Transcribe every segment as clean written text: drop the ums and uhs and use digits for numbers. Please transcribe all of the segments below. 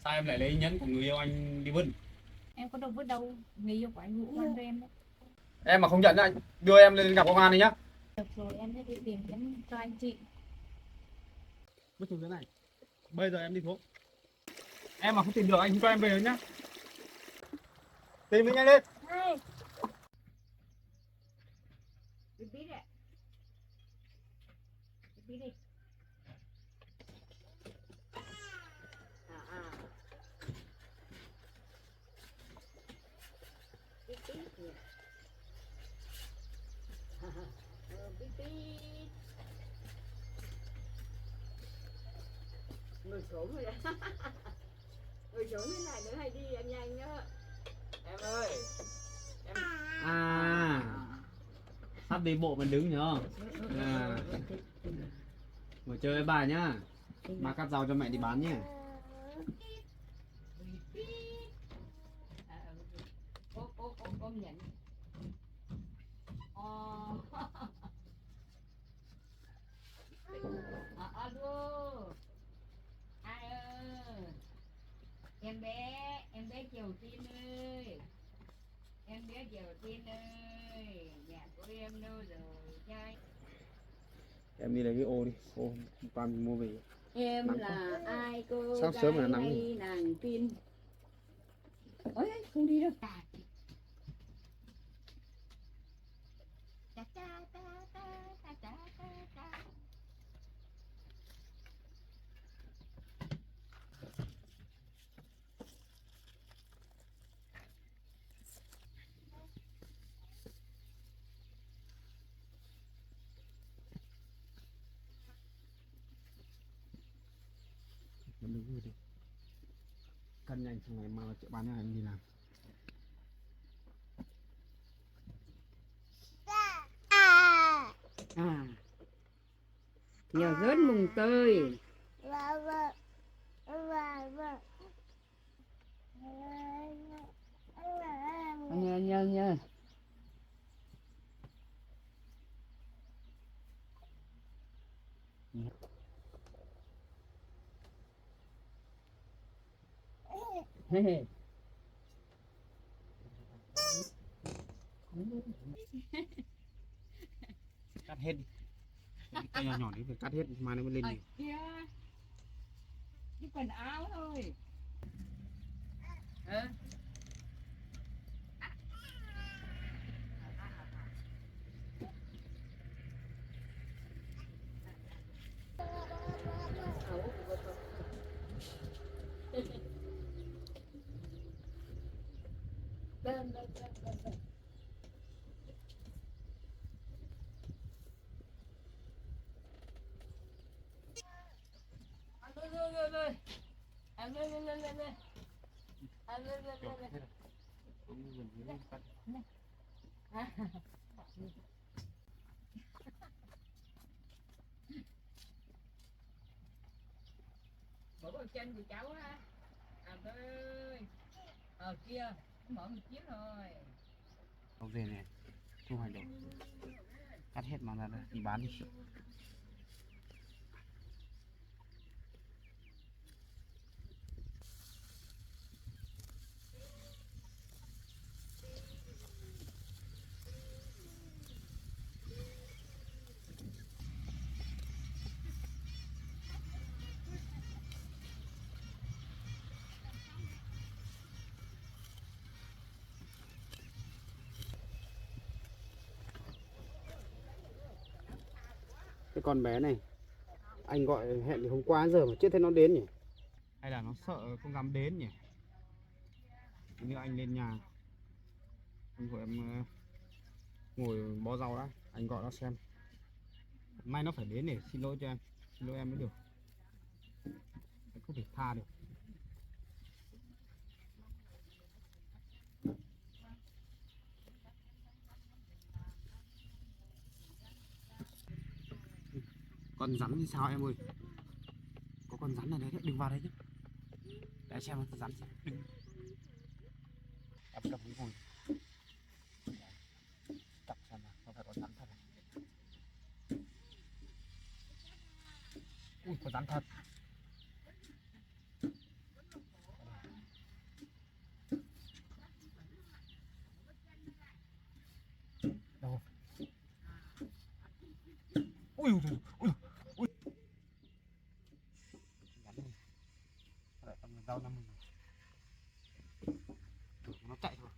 Sao em lại lấy nhẫn của người yêu anh đi vứt? Em có đâu vứt đâu, người yêu của anh Vũ mang cho em đấy. Em mà không nhận anh đưa em lên gặp công an đi nhá. Được rồi, em sẽ đi tìm nhẫn cho anh chị. Vứt xuống dưới này. Bây giờ em đi xuống. Em mà không tìm được anh không cho em về nữa nhá. Tìm đi nhanh lên. Hey, đi biết ạ. Đi biết đi. Biết biết nhỉ. Biết biết. Ngồi xuống rồi đó. Ngồi xuống thế này nữa hay đi em nhanh nhá. Em ơi. Em sắp đi bộ mà đứng nhớ không? Ngồi chơi với bà nhá. Bà cắt rau cho mẹ đi bán nhé. Ôm nhận. Alo. Ai ơi. Em bé Kiều Tiên ơi. Em bé Kiều Tiên ơi. Nhà của em đâu rồi trai. Em đi lấy cái ô đi. Ô toàn mua về. Em Nắng là quá. ai cô Sáng gái sớm là nắng hay nàng tin. Ôi không đi đâu. Ta ta ta ta ta ta ta ta. Vẫn đứng đi. Cân nhanh thằng này mà chợ bán nhà anh đi làm. À, nhờ rớt mùng tơi. Nhờ. Cắt hết đi. Cái cây nhỏ nhỏ đấy phải cắt hết mà nó mới lên Ở được. kia, cái quần áo thôi. Ờ. Lên. Lên. Lên. Mở con chân của cháu á. Ơi. Ở kia, mở một chiếc thôi. Đâu về này, thu hoạch được. Cắt hết mà ra đây, đi bán đi. Cái con bé này, anh gọi hẹn từ hôm qua giờ mà chưa thấy nó đến nhỉ? Hay là nó sợ không dám đến nhỉ? Nếu anh lên nhà, anh gọi em ngồi bó rau đã, anh gọi nó xem. May nó phải đến để xin lỗi cho em, xin lỗi em mới được. Anh không thể tha được. Con rắn thì sao em ơi? Có con rắn ở đấy đấy, đừng vào đấy nhé. Để xem con rắn gì. Đừng. Em cầm cái vùi. Chọc xem nào, nó phải có rắn thật. Ui, có rắn thật. ui ui ui ui lại con rau năm nó chạy thôi,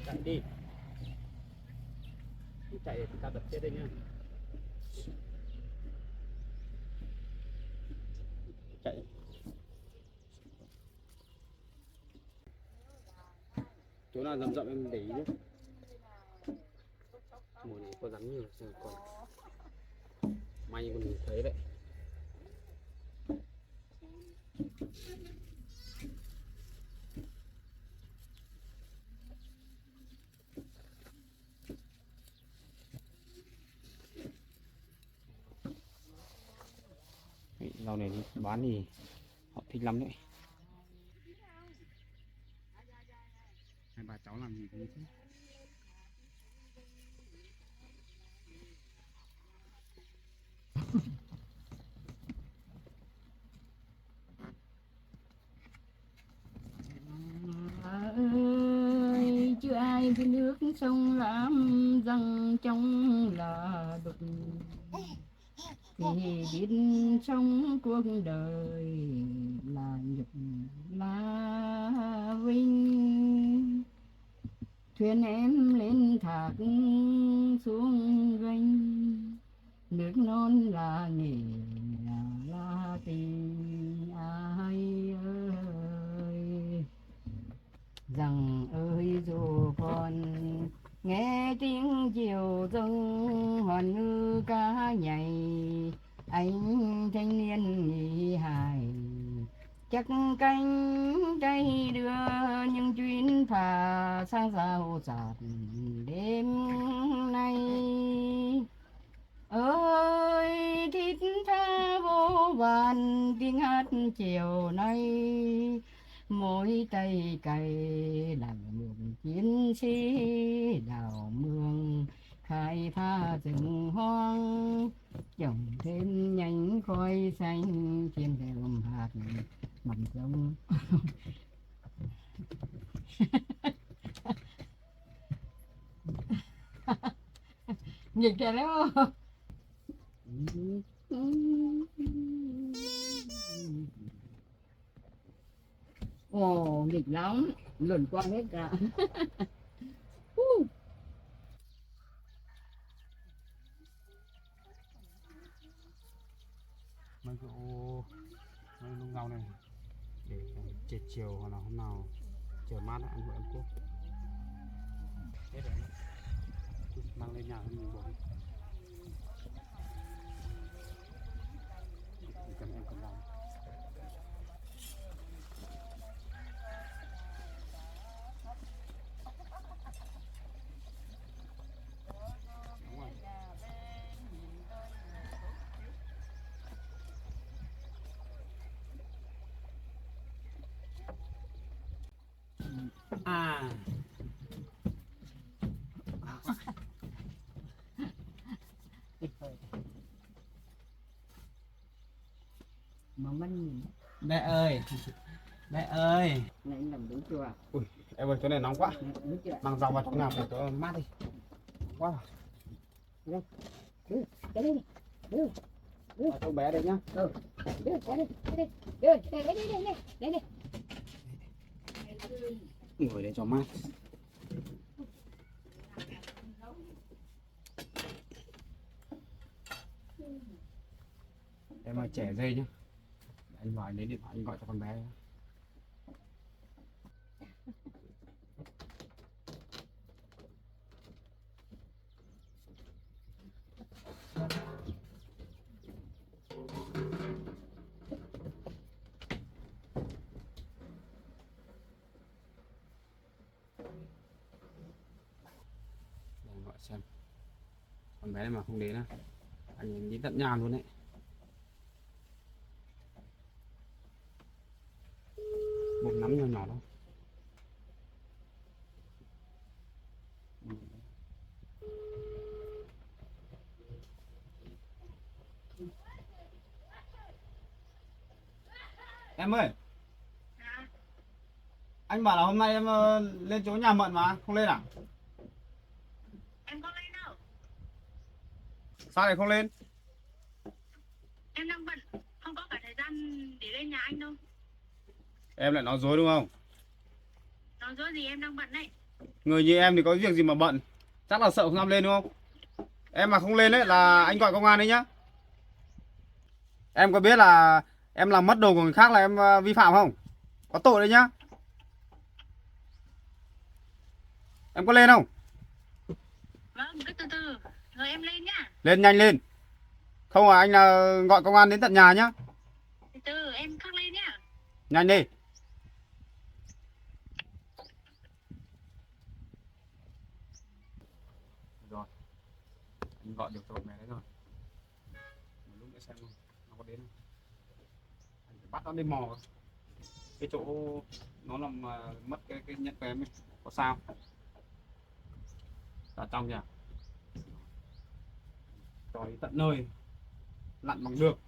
chạy đi, chạy thì ta đập chết đây nhá, chạy chỗ nào rậm rậm em để ý nhé, mùa này có rắn nhiều xem còn may còn nhìn thấy đấy. Rau này đi bán thì họ thích lắm đấy. Hai bà cháu làm gì thế chứ? Ơi chưa ai biết nước sông Lam rằng trong là đục thì biết trong cuộc đời là nhục là vinh. Thuyền em lên thác xuống gánh, nước non là nghề là tình ai ơi. Rằng ơi dù còn nghe tiếng chiều dâng hòn ngư cá nhảy, anh thanh niên nhị hài chắc cánh tay đưa những chuyến phà sang sao sạt đêm nay. Ơi thiết tha vô vàn tiếng hát chiều nay, mỗi tay cày làm đường chiến sĩ đào mương khai phá rừng hoang, trồng thêm nhánh khói xanh trên thềm hạt mầm giống. Nghịch ra lắm không? Ồ, nghịch lắm, luẩn qua hết cả. Mấy cái ô mấy lông rau này để trệt chiều hoặc là hôm nào trời mát anh của em cô hết rồi, mang lên nhà mình bỏ cầm em cầm rau. À Mà mình mẹ ơi, mẹ ơi, này làm đúng chưa? ui em ơi chỗ này nóng quá, Đúng chưa? mang rau vào chỗ nào để cho mát đi quá. Đây, đưa, cái đây, đưa, Cho bé đây nhá. đưa, cái đây, đưa, đây. Ngồi để cho mát. Em mà trẻ dây nhá, anh vào lấy điện thoại anh gọi cho con bé. Để gọi xem con bé này mà không đến á anh đến tận nhà luôn đấy. Một nắm nhỏ nhỏ đâu. Em ơi, Anh bảo là hôm nay em lên chỗ nhà Mận mà, không lên à? Em có lên đâu. Sao lại không lên? Em đang bận, không có cả thời gian để lên nhà anh đâu. Em lại nói dối đúng không? Nói dối gì, em đang bận đấy. Người như em thì có việc gì mà bận. Chắc là sợ không dám lên đúng không? Em mà không lên đấy là anh gọi công an đấy nhá. Em có biết là em làm mất đồ của người khác là em vi phạm không? Có tội đấy nhá. Em có lên không? Vâng, cứ từ từ, rồi em lên nhá. Lên nhanh lên. Không là anh là gọi công an đến tận nhà nhá. Từ từ, em khắc lên nhá. Nhanh đi. Rồi, anh gọi được rồi mẹ đấy rồi. Một lúc nữa xem nó có đến không. Anh phải bắt nó đi mò cái chỗ nó làm mất cái nhẫn của em ấy. Có sao? Vào trong nhỉ? Cho đến tận nơi lặn bằng được.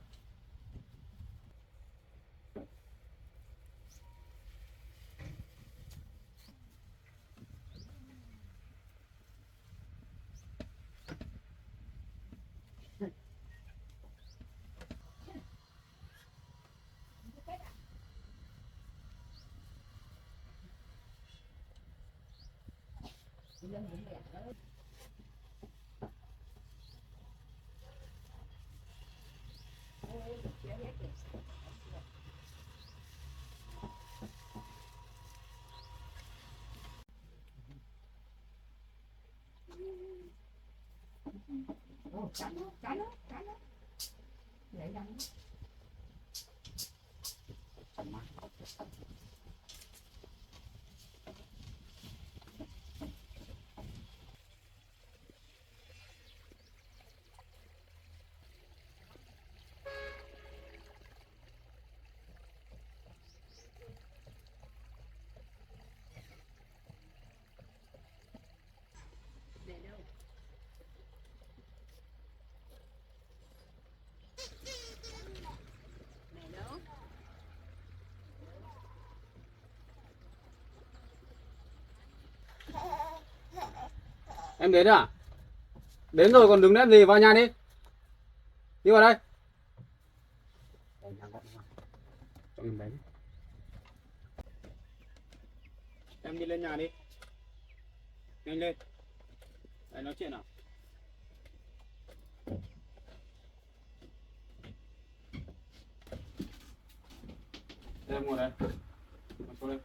Em đến à? Đến rồi còn đứng nét gì, vào nhà đi. Đi vào đây. Cho em đấy. Em đi lên nhà đi. Nhanh lên. Đây nói chuyện nào. Em ngồi đây. Ngồi xuống đây.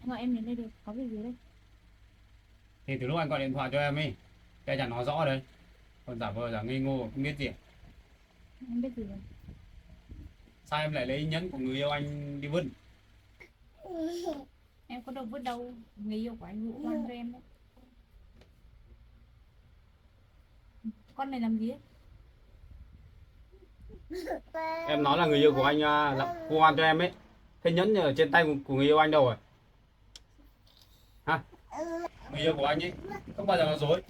Anh gọi em đến đây được, có việc gì đây? Thì từ lúc anh gọi điện thoại cho em ấy, cái chẳng nói rõ đấy. Còn giả vờ giả ngây ngô không biết gì. Em biết gì rồi? Sao em lại lấy nhẫn của người yêu anh đi vứt? Em có đâu vứt đâu, người yêu của anh Vũ mang cho em đấy. Con này làm gì ấy? Em nói là người yêu của anh là cô an cho em ấy. Thế nhẫn ở trên tay của người yêu anh đâu rồi? Hả? Người yêu của anh ấy không bao giờ nói dối.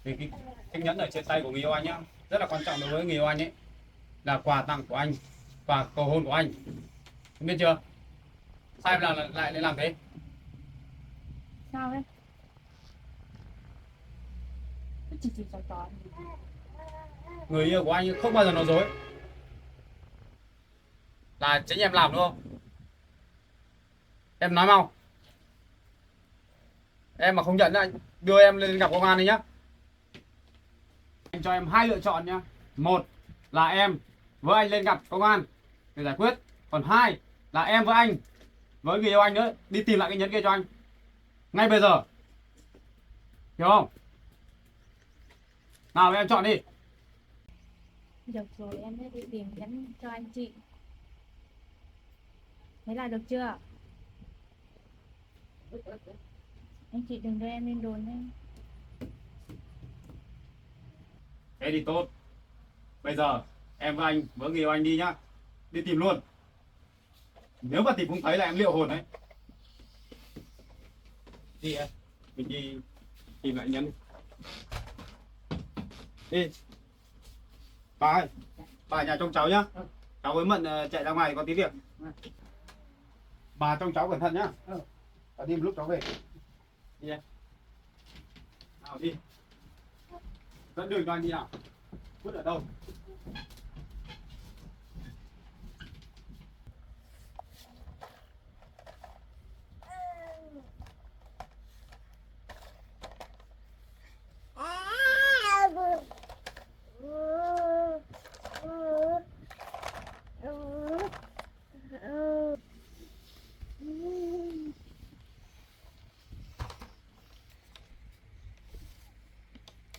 Vì cái nhẫn ở trên tay của người yêu anh nhá, rất là quan trọng đối với người yêu anh ấy. Là quà tặng của anh, quà cầu hôn của anh. Em biết chưa? Sao em lại làm thế? Sao đấy? Cứ chỉ trò. Người yêu của anh ấy không bao giờ nói dối. Là chính em làm đúng không? Em nói mau. Em mà không nhận anh đưa em lên gặp công an đi nhá. Anh cho em hai lựa chọn nhá. Một là em với anh lên gặp công an để giải quyết. Còn hai là em với anh với người yêu anh nữa đi tìm lại cái nhẫn kia cho anh. Ngay bây giờ. Hiểu không? Nào em chọn đi. Được rồi, em sẽ đi tìm nhẫn cho anh chị. Thế là được chưa? Anh chị đừng đưa em lên đồn nhé. Thế thì tốt. Bây giờ Em và anh với người yêu anh đi nhá. Đi tìm luôn. Nếu mà tìm không thấy là em liệu hồn đấy. Đi em. Mình đi tìm lại nhân. Đi. Bà ơi. Bà ở nhà trông cháu nhá. Cháu với Mận chạy ra ngoài có tí việc. Bà trông cháu cẩn thận nhá. Bà đi một lúc cháu về. Đi em. Nào đi. Dẫn đường cho anh đi nào. Vứt ở đâu?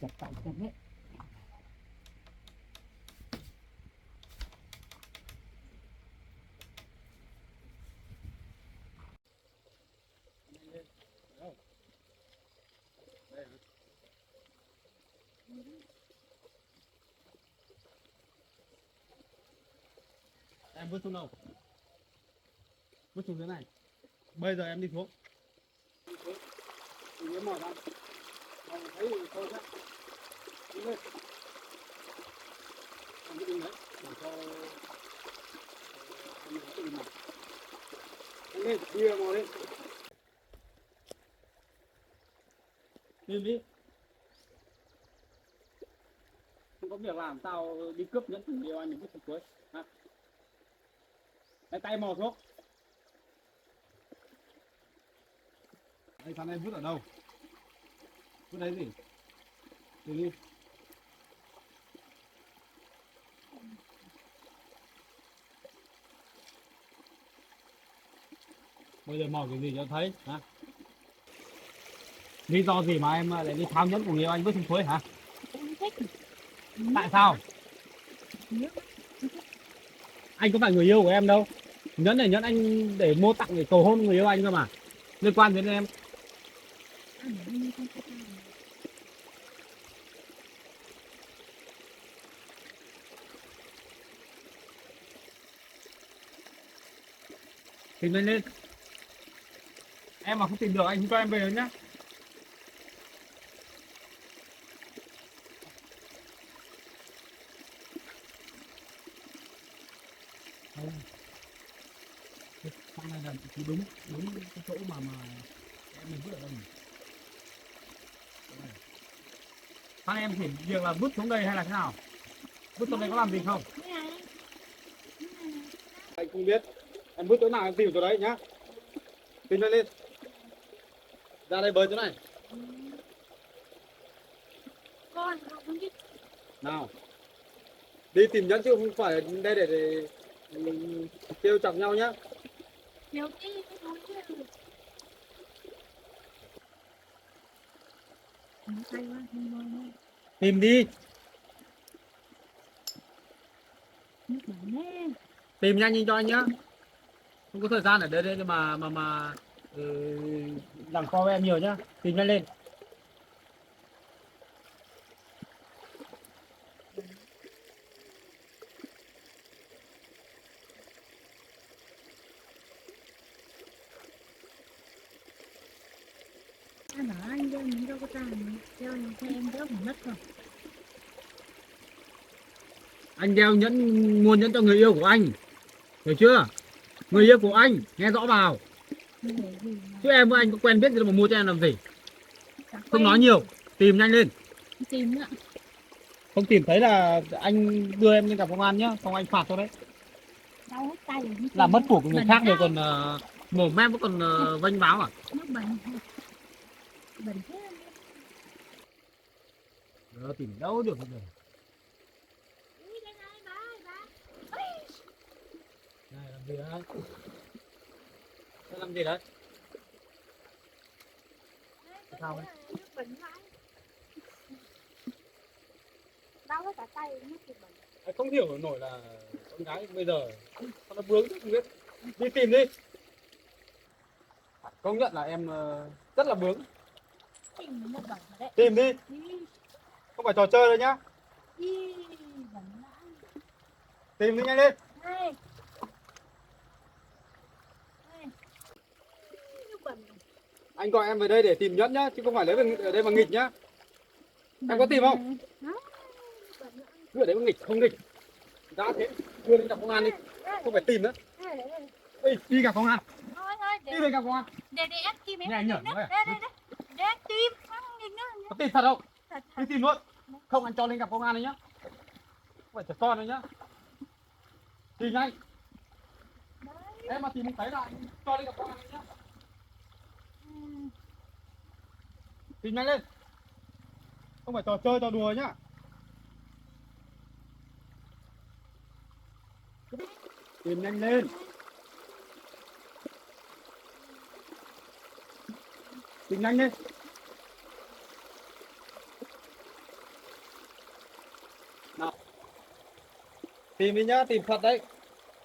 chặt tay chặt đấy. Em vứt xuống đâu? Vứt xuống dưới này. Bây giờ em đi xuống. Đi xuống. Đi mỏi ra. Em thấy thôi nhá. Đi lên. Em cứ đứng đấy để cho em tự đi nào. Lên, đi mò lên. Lên đi. Không có việc làm tao đi cướp nhẫn thằng yêu anh mình vứt xuống cuối. Ha. Cái tay mò xuống. Đây thằng này vứt ở đâu? Vứt đấy gì? Đi. Bây giờ mò cái gì cho thấy hả? Lý do gì mà em lại đi tháo nhẫn của người yêu anh vứt xuống suối hả? Em thích. Tại sao? Anh có phải người yêu của em đâu. Nhẫn này nhẫn anh để mua tặng để cầu hôn người yêu anh cơ mà. Liên quan đến em. Tìm lên. Em mà không tìm được anh không cho em về nữa nhá. Con này là đúng cái chỗ mà em mình vứt ở đâu nhỉ? Hai em chỉ việc là vứt xuống đây hay là thế nào? Vứt xuống đây có làm gì không? Anh không biết. Em vứt chỗ nào em tìm chỗ đấy nhá. Tìm lên. Ra đây bơi chỗ này. Con không biết. Nào. Đi tìm nhẫn chứ không phải đây để kêu chọc nhau nhá. Thiếu đi cái thôi chứ. Hay quá, không ngon nữa. Tìm đi. Nước bẩn nè. Tìm nhanh cho anh nhá. Không có thời gian ở đây mà làm co với em nhiều nhá. Tìm nhanh lên. Anh bảo anh đưa mình đâu có tàn. Theo em đỡ phải mất rồi. Anh đeo nhẫn, mua nhẫn cho người yêu của anh. Hiểu chưa? Người yêu của anh, nghe rõ vào. Chứ em với anh có quen biết gì đâu mà mua cho em làm gì. Không nói nhiều, tìm nhanh lên. Tìm nữa. Không tìm thấy là anh đưa em lên gặp công an nhá, không anh phạt cho đấy. Đau hết tay rồi. Làm mất của người khác rồi còn mồm em vẫn còn vênh váo à? Nước bẩn. Bẩn thế. Tìm đâu được bây giờ. Này làm gì đấy? Nó làm gì đấy? Sao đấy? Nước bẩn vãi. Đau hết cả tay nước thì bẩn. Anh không hiểu nổi là con gái bây giờ nó bướng chứ không biết. Đi tìm đi. Công nhận là em rất là bướng. Tìm nước bẩn đấy. Tìm đi. Không phải trò chơi đâu nhá. Đi bẩn vãi. Tìm đi nhanh lên. Đây. Bẩn. Anh gọi em về đây để tìm nhẫn nhá, chứ không phải lấy ở đây mà nghịch nhá. Em có tìm không? Cứ ở đấy mà nghịch, không nghịch. Đã thế, đưa lên gặp công an đi. Không phải tìm nữa. Đi gặp công an. Thôi Đi về gặp công an. để em tìm em. Nghe anh nhởn Đây, vậy. đây. Để em tìm. Không nghịch nữa. Có tìm thật không? Thật. Đi tìm luôn. Không anh cho lên gặp công an đấy nhá. Không phải trẻ con đấy nhá. Đi nhanh. Em mà tìm một cái là anh cho lên gặp công an đấy nhá. Tìm nhanh lên. Không phải trò chơi trò đùa nhá. Tìm nhanh lên. Tìm nhanh lên. Nào. Tìm đi nhá, tìm thật đấy.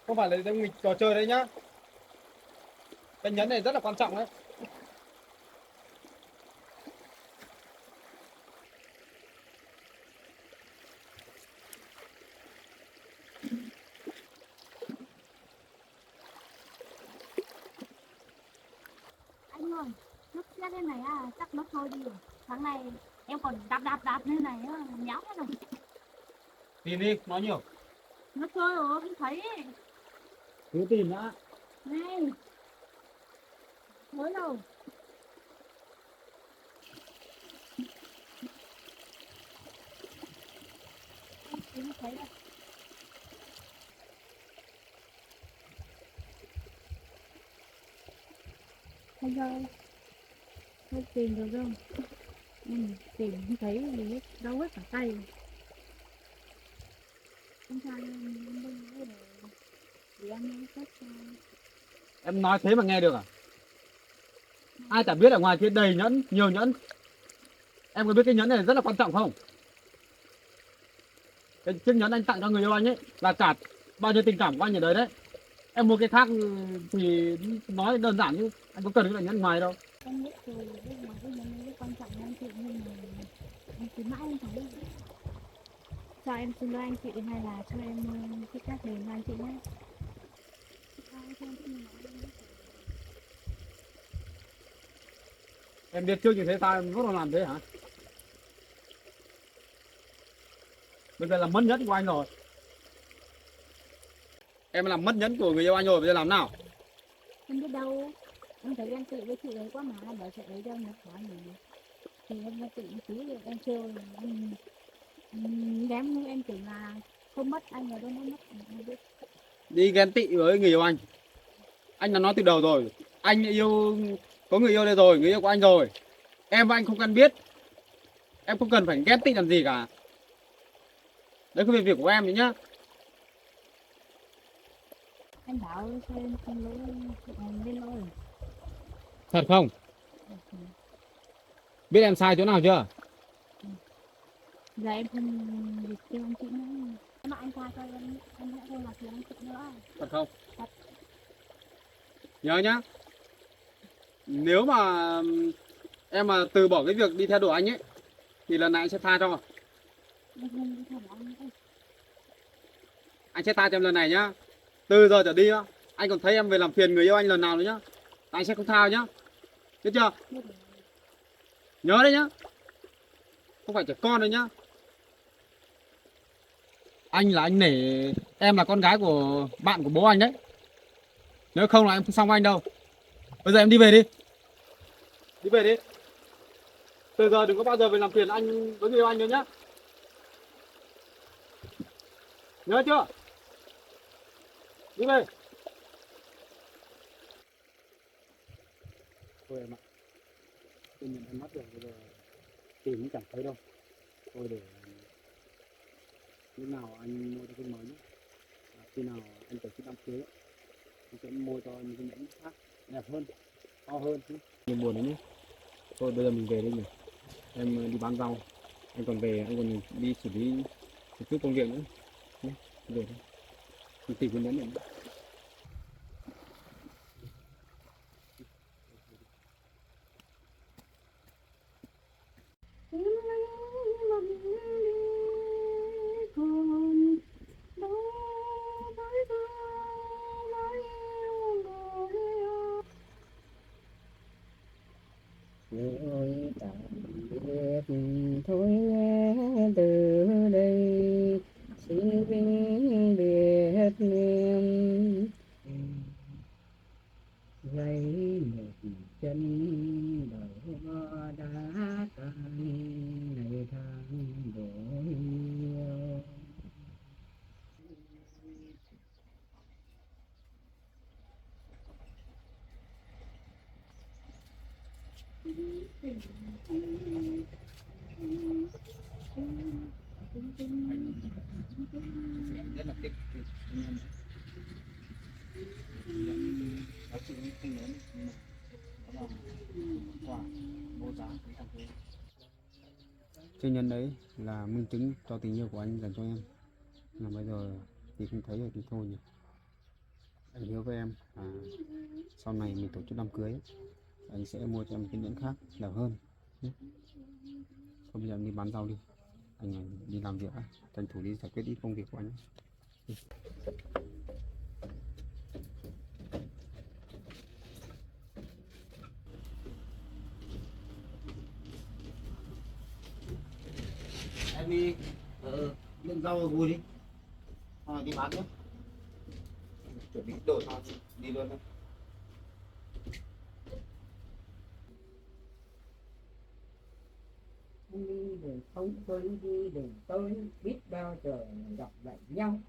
Không phải là đang nghịch trò chơi đấy nhá. Cái nhẫn này rất là quan trọng đấy. Anh ơi, nước xe thế này chắc nó thôi đi rồi. Tháng này em còn đạp như này nháo hết rồi. Tìm đi, nói nhiều. Nó trôi rồi, không thấy. Cứ tìm đã. Này. Mới đâu. Không thấy đâu. Không đâu. Không tìm được đâu. Tìm không thấy gì hết, đâu hết cả tay. Không sao em đừng để em nói cách cho. Em nói thế mà nghe được à? Ai chả biết ở ngoài kia đầy nhẫn, nhiều nhẫn. Em có biết cái nhẫn này rất là quan trọng không? Cái chiếc nhẫn anh tặng cho người yêu anh ấy là cả bao nhiêu tình cảm của anh ở đấy đấy. Em mua cái khác thì nói đơn giản chứ anh có cần cái loại nhẫn ngoài đâu. Em biết rồi, nhưng mà cái vấn đề quan trọng anh chị nhưng mà em cứ mãi em thấy cho em xin lỗi anh chị hay là cho em cái khác đền cho anh chị nhé. Em biết trước như thế sao em vẫn còn làm thế hả? Bây giờ là mất nhẫn của anh rồi. Em làm mất nhẫn của người yêu anh rồi, bây giờ làm nào? Em biết đâu, em thấy em tự với chị ấy quá mà, bảo chị ấy đâu nó khó gì. Thì em tự một tí rồi em chơi, em em tưởng là không mất anh rồi đâu nó mất, em biết. Đi ghen tị với người yêu anh. Anh đã nói từ đầu rồi. Anh yêu, có người yêu đây rồi, người yêu của anh rồi. Em và anh không cần biết. Em không cần phải ghen tị làm gì cả. Đấy không phải việc của em đấy nhá. Anh bảo cho em xin lỗi, em biết lỗi. Thật không? Biết em sai chỗ nào chưa? Giờ em không được kêu anh chị nữa. Mà anh tha cho em sẽ không làm phiền anh chị nữa. Thật không? Thật. Nhớ nhá. Nếu mà em mà từ bỏ cái việc đi theo đuổi anh ấy thì lần này anh sẽ tha cho. Em không đi theo anh nữa. Anh sẽ tha cho em lần này nhá. Từ giờ trở đi á, anh còn thấy em về làm phiền người yêu anh lần nào nữa nhá. Anh sẽ không tha nhá. Biết chưa? Biết rồi. Nhớ đấy nhá. Không phải trẻ con đấy nhá. Anh là anh nể em là con gái của bạn của bố anh đấy. Nếu không là em không xong với anh đâu. Bây giờ em đi về đi. Đi về đi. Từ giờ đừng có bao giờ về làm phiền anh với người yêu anh nữa nhá. Nhớ chưa? Đi về. Thôi em ạ. Tôi nhìn anh mắt rồi, bây giờ tìm cũng chẳng thấy đâu. Thôi để lúc nào anh mua cho cái mới nhé. Khi nào anh tổ chức đám cưới anh sẽ mua cho những cái nhẫn khác đẹp hơn, to hơn chứ. Nhiều buồn đấy nhé. Thôi bây giờ mình về đây nhỉ. Em đi bán rau. Anh còn về, anh còn đi xử lý một chút công việc nữa. Nhé, về thôi. Mình tìm cái nhẫn này nữa. Con biệt thôi nhé từ đây, xin vĩnh biệt niềm gãy một chân đầu đã tan ngày tháng đổi nhiều. Rất là tiếc giá trị không lớn nhưng mà đó là quà vô giá với thằng thế. Trên nhân đấy là minh chứng cho tình yêu của anh dành cho em, mà bây giờ thì không thấy rồi thì thôi nhỉ. Anh hứa với em sau này mình tổ chức đám cưới anh sẽ mua cho em cái nhẫn khác đẹp hơn nhé. Thôi bây giờ em đi bán rau đi, anh đi làm việc tranh thủ đi giải quyết ít công việc của anh. Em đi đựng rau vui đi, đi bán nhé, chuẩn bị đổi vào đi luôn đấy. Đi đường không tôi đi đường tôi biết bao giờ gặp lại nhau.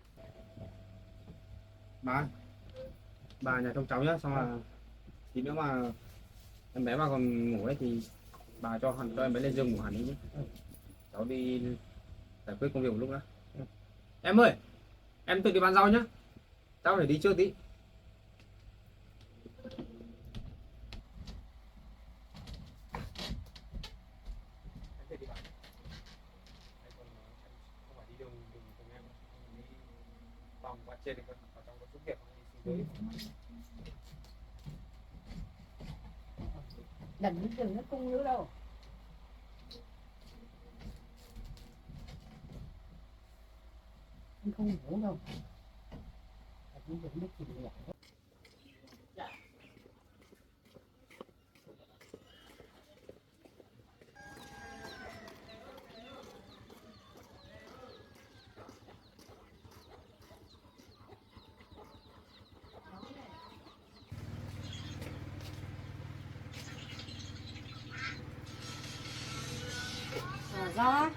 Bà nhà trông cháu nhá, xong là tí nữa mà em bé mà còn ngủ ấy thì bà cho em bé lên giường ngủ hẳn đi nhé. Cháu đi giải quyết công việc một lúc nữa. Em ơi, em tự đi bán rau nhá, cháu phải đi trước tí. Trên thì ở trong có chút việc Đừng đừng nó cung nữa đâu. Anh không ngủ đâu. Anh đừng nó chịu lại. Ra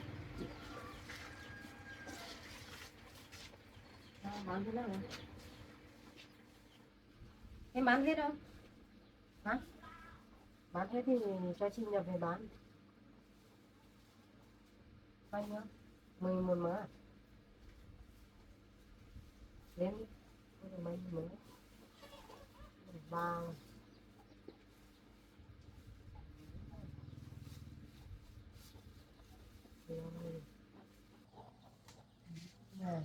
bán thế nào rồi? Em bán hết không? Hả? Bán hết thì cho chị nhập về bán. Bao nhiêu? 11 mớ à? Đến đi. Mấy mớ? 3. Này.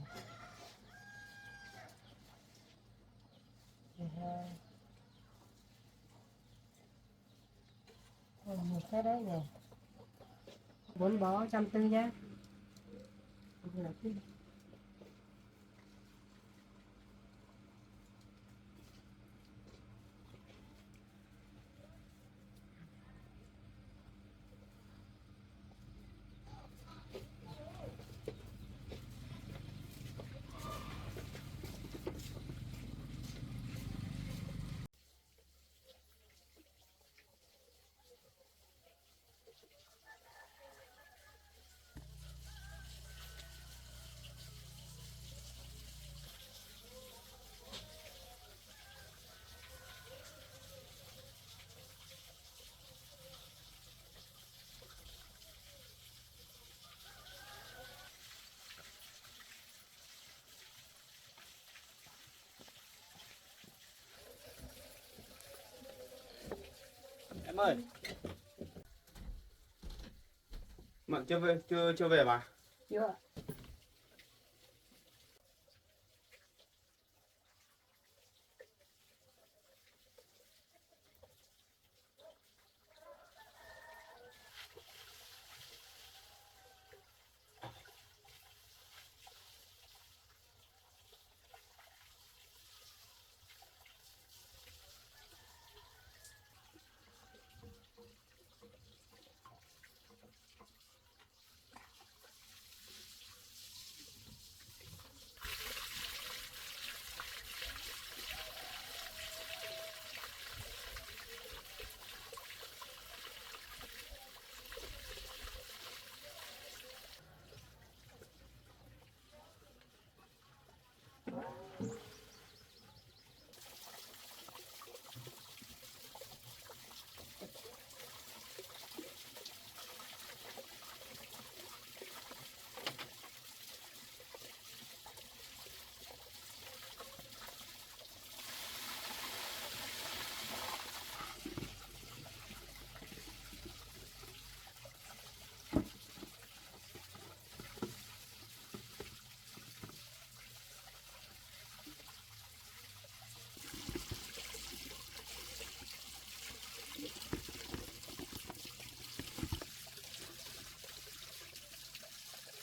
12. Một cái đấy nhỉ. 4 bó 140 nhá. Em ơi, Mận chưa về bà? Chưa.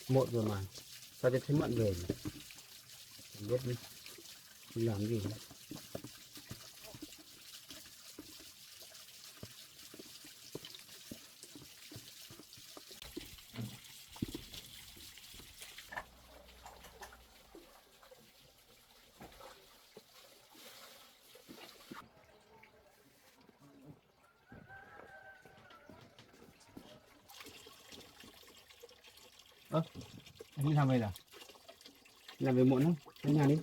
Muộn rồi mà. Sao thế thấy muộn về nhỉ? Không biết đi làm gì nữa. Anh đi làm về rồi? Đi làm về muộn lắm. Đến nhà đi.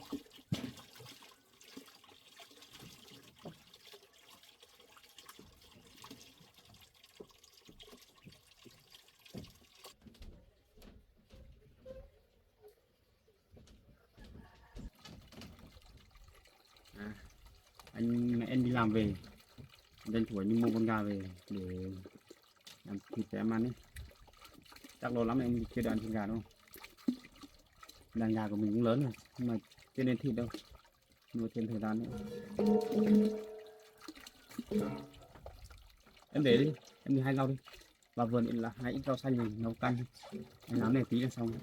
Anh đi làm về, tranh thủ anh mua con gà về để làm thịt để em ăn ấy. Chắc lâu lắm em chưa được ăn thịt gà đâu. Đàn gà của mình cũng lớn rồi, nhưng mà chưa nên thịt đâu, mua thêm thời gian nữa. Em để đi, em đi hái rau đi. Vào vườn là hái ít rau xanh mình nấu canh. Anh làm này tí là xong.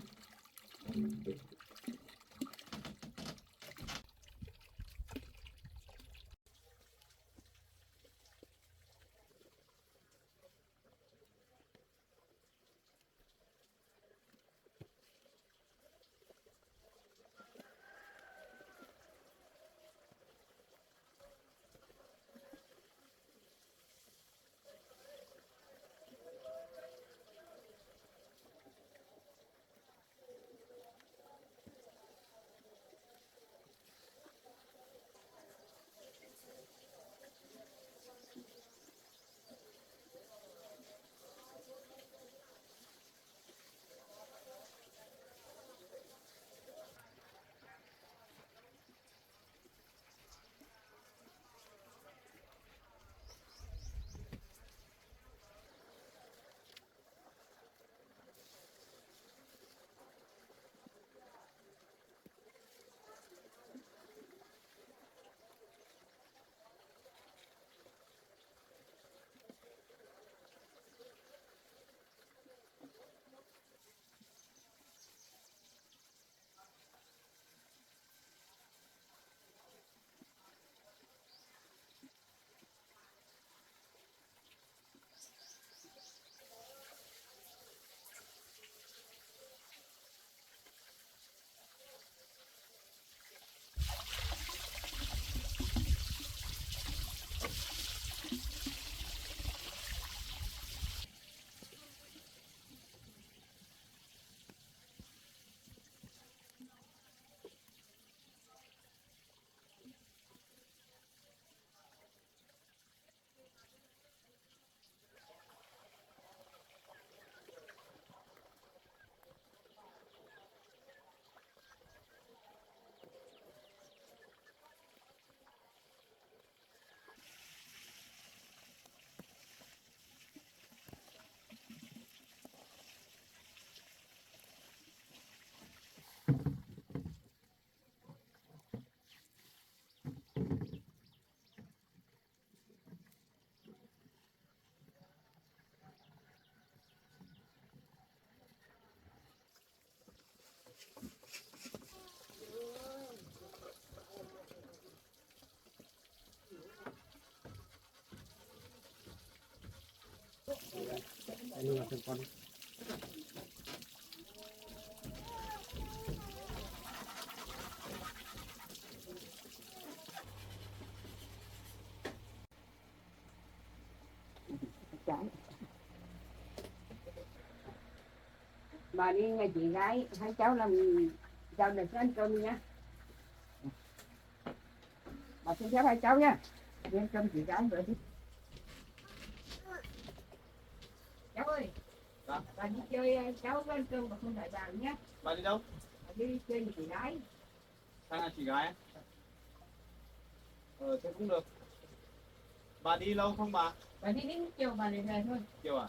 Anh làm thêm con đi. Bà đi nhà chị gái, hai cháu làm rau để ăn cơm nha. Bà xin phép hai cháu nha. Đi ăn cơm chị gái rồi đi. Cháu ơi, bà đi chơi cháu với ăn cơm mà không đợi bà nhé. Bà đi đâu? Bà đi chơi nhà chị gái. Sang nhà chị gái á? Thế cũng được. Bà đi lâu không bà? Bà đi đến chiều bà lại về thôi. Chiều à?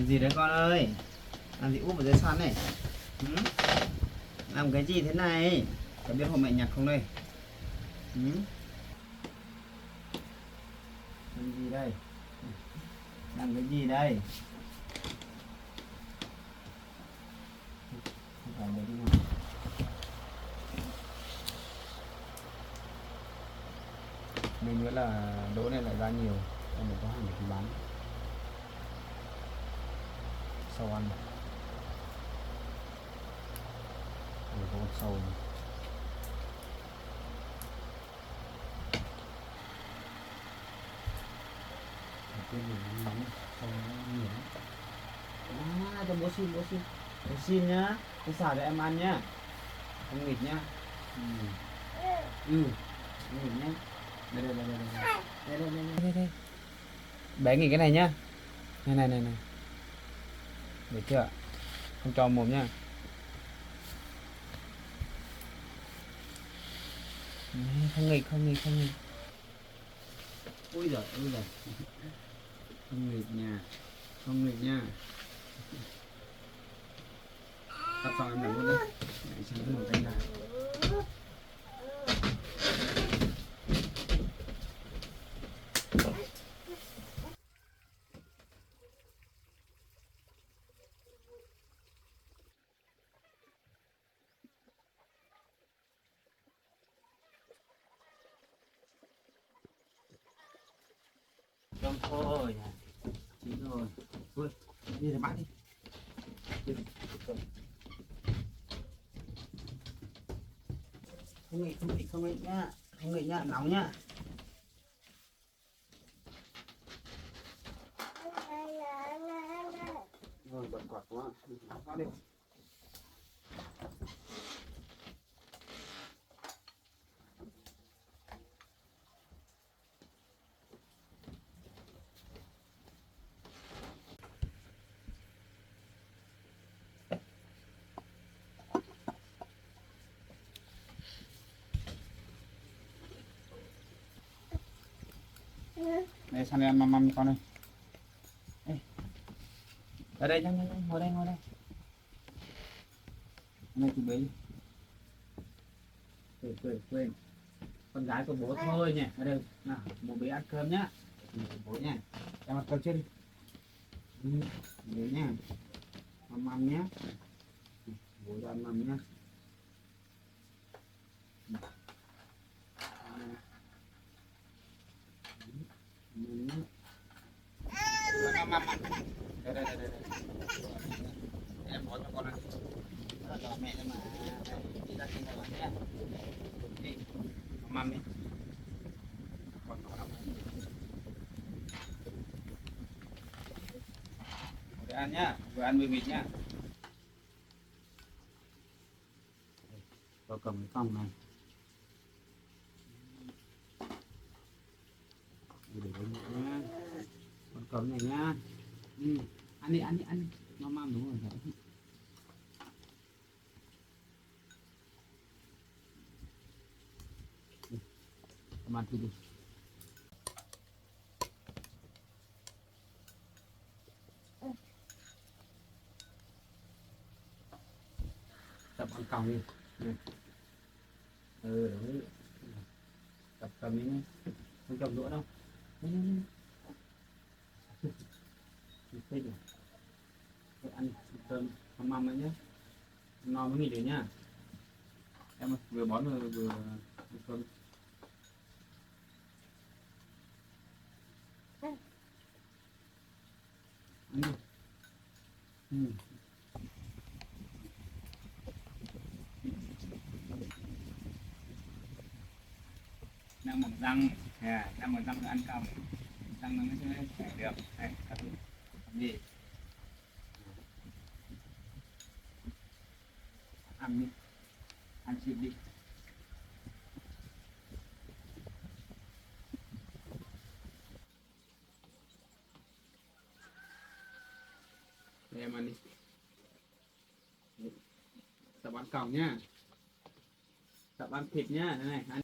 Làm gì đấy con ơi? Làm gì úp ở dưới sàn này? Ừ? Làm cái gì thế này? Có biết hôm mẹ nhặt không đây? Ừ? Làm gì đây? Làm cái gì đây? Không phải đấy đúng không? Nên nữa là đỗ này lại ra nhiều, em mới có hàng để bán. Sâu ăn này. Rồi có con sâu này. Cái gì nó nóng, sâu nó nhiều lắm. À, cho bố xin. Bố xin nhá. Tôi xào cho em ăn nhá. Không nghịch nhá. Không nghịch nhá. Đây. Bé nghịch cái này nhá. Này. Được chưa? Không cho mồm nhá. Không nghịch. Ui giời. Không nghịch nha. Tắt xong em làm luôn đấy. Để xem cái màu tay nào. Cơm thôi nè. Chín rồi. Thôi, đi để bát đi. Không nghịch nhá. Không nghịch nhá, nóng nhá. Rồi, bật quạt quá. Quạt đi. Đây, sang đây ăn măm con ơi. Đây. Ở đây, ngồi đây. Đây chú bế. Quên. Con gái của bố thôi nhỉ. Ở đây, nào, bố bế ăn cơm nhá. Bố nha. Em ăn cơm chưa đi. Bố nha. Măm nhé. Bố cho ăn măm nhá. Măm. Đây. Em bỏ cho con ăn. Cho mẹ cho mà. Đi ra trên này bạn nhé. Đi. Măm đi. Con nó đâu. Để ăn nhá. Vừa ăn vừa mịt nhá. Cho cầm cái cong này. Để nhá. Con cầm này nhá. Ăn đi. Măm đúng rồi. Ăn thử đi. Tập ăn còng đi. Đấy. Tập cầm đi nhé. Không cầm đũa đâu. Thích rồi. Ăn cơm măm nữa nhé. No mới nghỉ được nhá. Em vừa bón vừa ăn cơm. Đang một răng, đang một răng ăn còng, răng nó mới chảy được. Đây, cắt đi. Ăn đi, ăn xịt đi. Để em ăn đi. Tập ăn còng nhá. Tập ăn thịt nhá. Đây này, ăn.